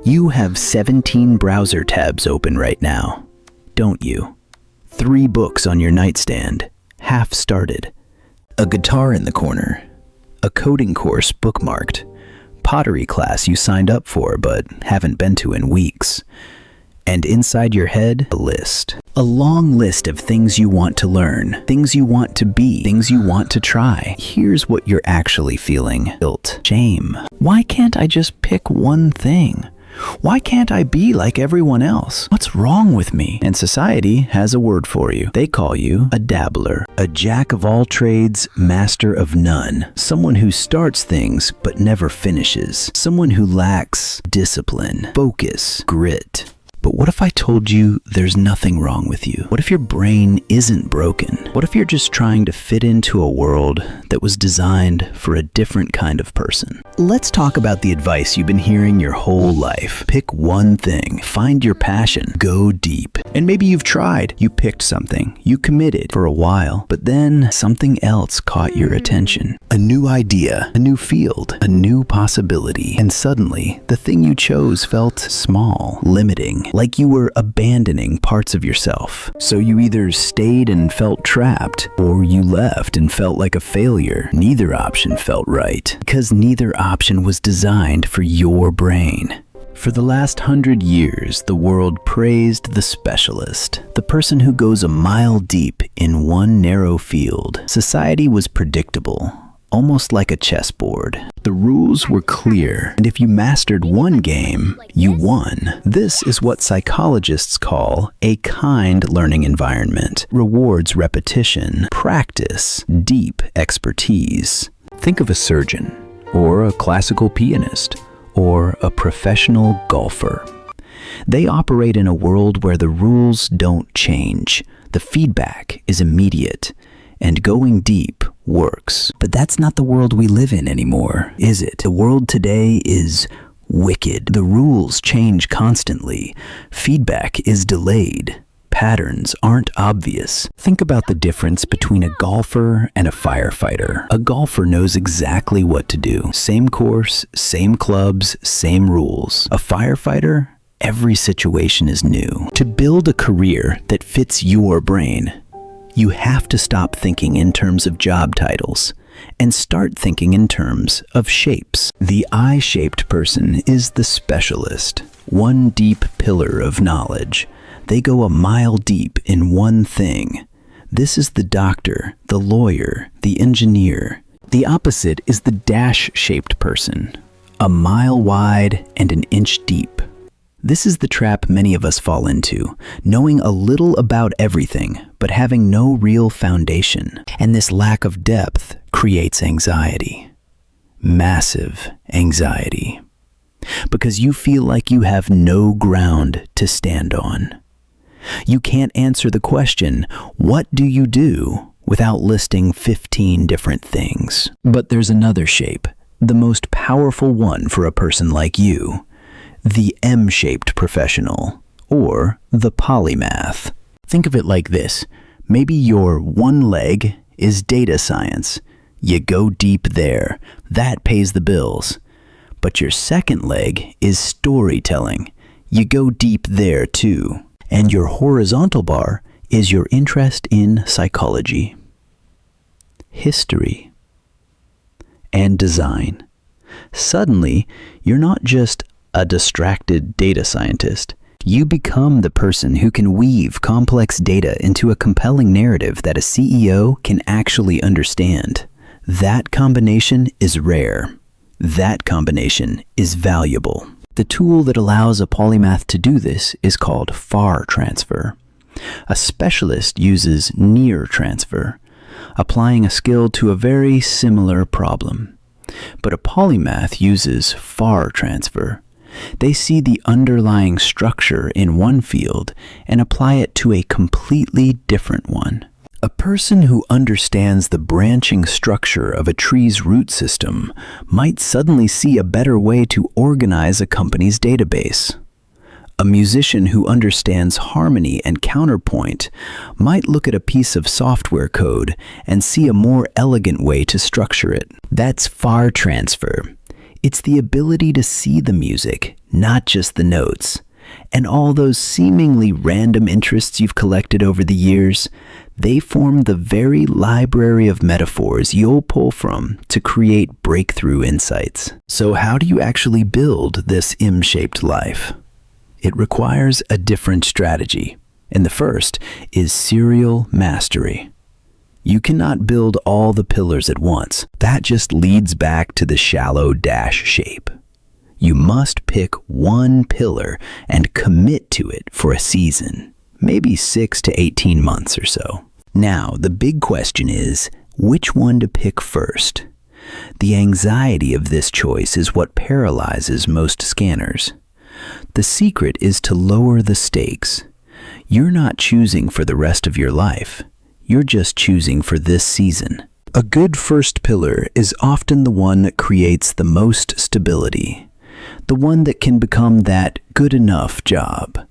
You have 17 browser tabs open right now, don't you? 3 books on your nightstand, half started. A guitar in the corner. A coding course bookmarked. Pottery class you signed up for but haven't been to in weeks. And inside your head, a list. A long list of things you want to learn, things you want to be, things you want to try. Here's what you're actually feeling. Guilt. Shame. Why can't I just pick one thing? Why can't I be like everyone else? What's wrong with me? And society has a word for you. They call you a dabbler. A jack of all trades, master of none. Someone who starts things but never finishes. Someone who lacks discipline, focus, grit. But what if I told you there's nothing wrong with you? What if your brain isn't broken? What if you're just trying to fit into a world that was designed for a different kind of person? Let's talk about the advice you've been hearing your whole life. Pick one thing. Find your passion. Go deep. And maybe you've tried. You picked something. You committed for a while. But then something else caught your attention. A new idea, a new field, a new possibility. And suddenly, the thing you chose felt small, limiting, like you were abandoning parts of yourself. So you either stayed and felt trapped, or you left and felt like a failure. Neither option felt right, because neither option was designed for your brain. For the last 100 years, the world praised the specialist, the person who goes a mile deep in one narrow field. Society was predictable, almost like a chessboard. The rules were clear, and if you mastered one game, you won. This is what psychologists call a kind learning environment. Rewards repetition, practice, deep expertise. Think of a surgeon, or a classical pianist, or a professional golfer. They operate in a world where the rules don't change. The feedback is immediate, and going deep works. But that's not the world we live in anymore, is it? The world today is wicked. The rules change constantly. Feedback is delayed. Patterns aren't obvious. Think about the difference between a golfer and a firefighter. A golfer knows exactly what to do. Same course, same clubs, same rules. A firefighter, every situation is new. To build a career that fits your brain, you have to stop thinking in terms of job titles and start thinking in terms of shapes. The I-shaped person is the specialist, one deep pillar of knowledge. They go a mile deep in one thing. This is the doctor, the lawyer, the engineer. The opposite is the dash-shaped person, a mile wide and an inch deep. This is the trap many of us fall into, knowing a little about everything, but having no real foundation. And this lack of depth creates anxiety. Massive anxiety. Because you feel like you have no ground to stand on. You can't answer the question, what do you do, without listing 15 different things. But there's another shape, the most powerful one for a person like you. The M-shaped professional, or the polymath. Think of it like this. Maybe your one leg is data science. You go deep there. That pays the bills. But your second leg is storytelling. You go deep there too. And your horizontal bar is your interest in psychology, history, and design. Suddenly, you're not just a distracted data scientist. You become the person who can weave complex data into a compelling narrative that a CEO can actually understand. That combination is rare. That combination is valuable. The tool that allows a polymath to do this is called far transfer. A specialist uses near transfer, applying a skill to a very similar problem. But a polymath uses far transfer. They see the underlying structure in one field and apply it to a completely different one. A person who understands the branching structure of a tree's root system might suddenly see a better way to organize a company's database. A musician who understands harmony and counterpoint might look at a piece of software code and see a more elegant way to structure it. That's far transfer. It's the ability to see the music, not just the notes. And all those seemingly random interests you've collected over the years, they form the very library of metaphors you'll pull from to create breakthrough insights. So how do you actually build this M-shaped life? It requires a different strategy, and the first is serial mastery. You cannot build all the pillars at once. That just leads back to the shallow dash shape. You must pick one pillar and commit to it for a season, maybe 6 to 18 months or so. Now, the big question is, which one to pick first? The anxiety of this choice is what paralyzes most scanners. The secret is to lower the stakes. You're not choosing for the rest of your life. You're just choosing for this season. A good first pillar is often the one that creates the most stability. The one that can become that good enough job.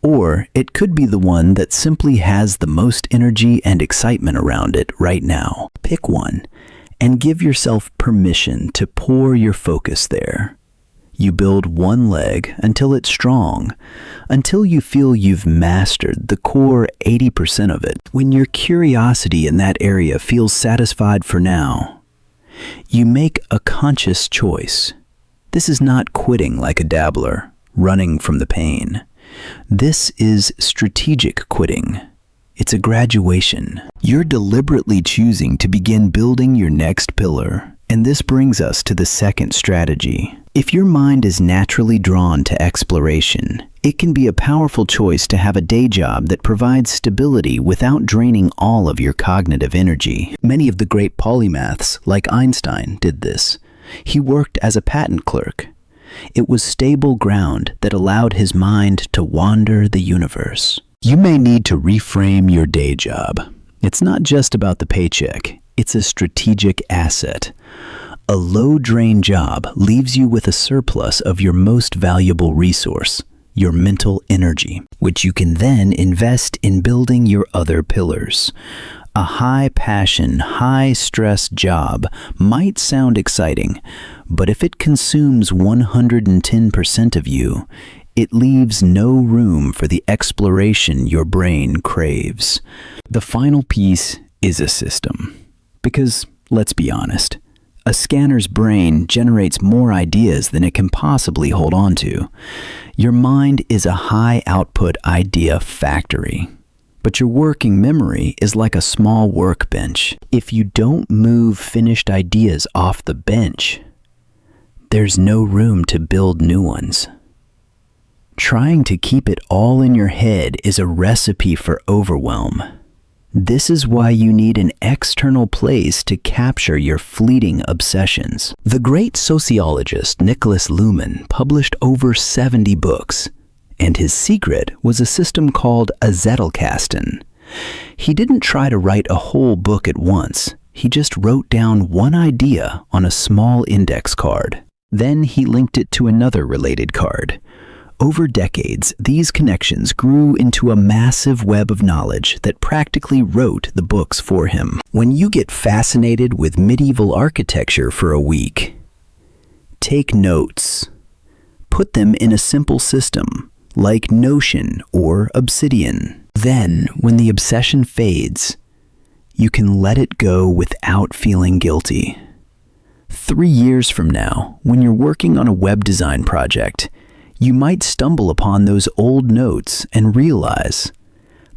Or it could be the one that simply has the most energy and excitement around it right now. Pick one and give yourself permission to pour your focus there. You build one leg until it's strong, until you feel you've mastered the core 80% of it. When your curiosity in that area feels satisfied for now, you make a conscious choice. This is not quitting like a dabbler, running from the pain. This is strategic quitting. It's a graduation. You're deliberately choosing to begin building your next pillar. And this brings us to the second strategy. If your mind is naturally drawn to exploration, it can be a powerful choice to have a day job that provides stability without draining all of your cognitive energy. Many of the great polymaths, like Einstein, did this. He worked as a patent clerk. It was stable ground that allowed his mind to wander the universe. You may need to reframe your day job. It's not just about the paycheck. It's a strategic asset. A low-drain job leaves you with a surplus of your most valuable resource, your mental energy, which you can then invest in building your other pillars. A high-passion, high-stress job might sound exciting, but if it consumes 110% of you, it leaves no room for the exploration your brain craves. The final piece is a system. Because, let's be honest, a scanner's brain generates more ideas than it can possibly hold on to. Your mind is a high-output idea factory. But your working memory is like a small workbench. If you don't move finished ideas off the bench, there's no room to build new ones. Trying to keep it all in your head is a recipe for overwhelm. This is why you need an external place to capture your fleeting obsessions. The great sociologist Nicholas Luhmann published over 70 books, and his secret was a system called a Zettelkasten. He didn't try to write a whole book at once. He just wrote down one idea on a small index card. Then he linked it to another related card. Over decades, these connections grew into a massive web of knowledge that practically wrote the books for him. When you get fascinated with medieval architecture for a week, take notes. Put them in a simple system, like Notion or Obsidian. Then, when the obsession fades, you can let it go without feeling guilty. 3 years from now, when you're working on a web design project, you might stumble upon those old notes and realize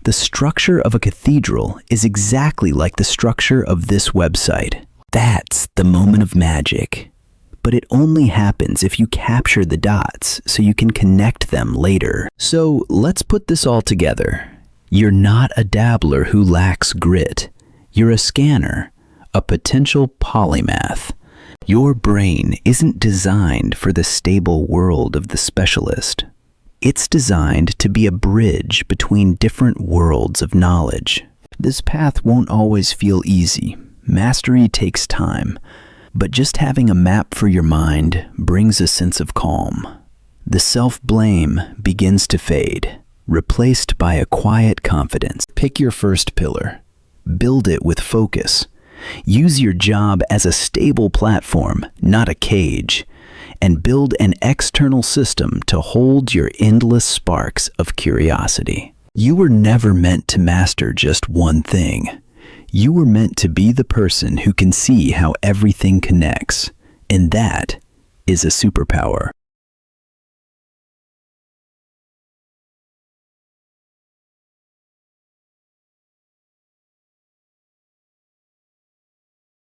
the structure of a cathedral is exactly like the structure of this website. That's the moment of magic. But it only happens if you capture the dots so you can connect them later. So let's put this all together. You're not a dabbler who lacks grit. You're a scanner, a potential polymath. Your brain isn't designed for the stable world of the specialist. It's designed to be a bridge between different worlds of knowledge. This path won't always feel easy. Mastery takes time. But just having a map for your mind brings a sense of calm. The self-blame begins to fade, replaced by a quiet confidence. Pick your first pillar. Build it with focus. Use your job as a stable platform, not a cage. and build an external system to hold your endless sparks of curiosity. You were never meant to master just one thing. You were meant to be the person who can see how everything connects, and that is a superpower.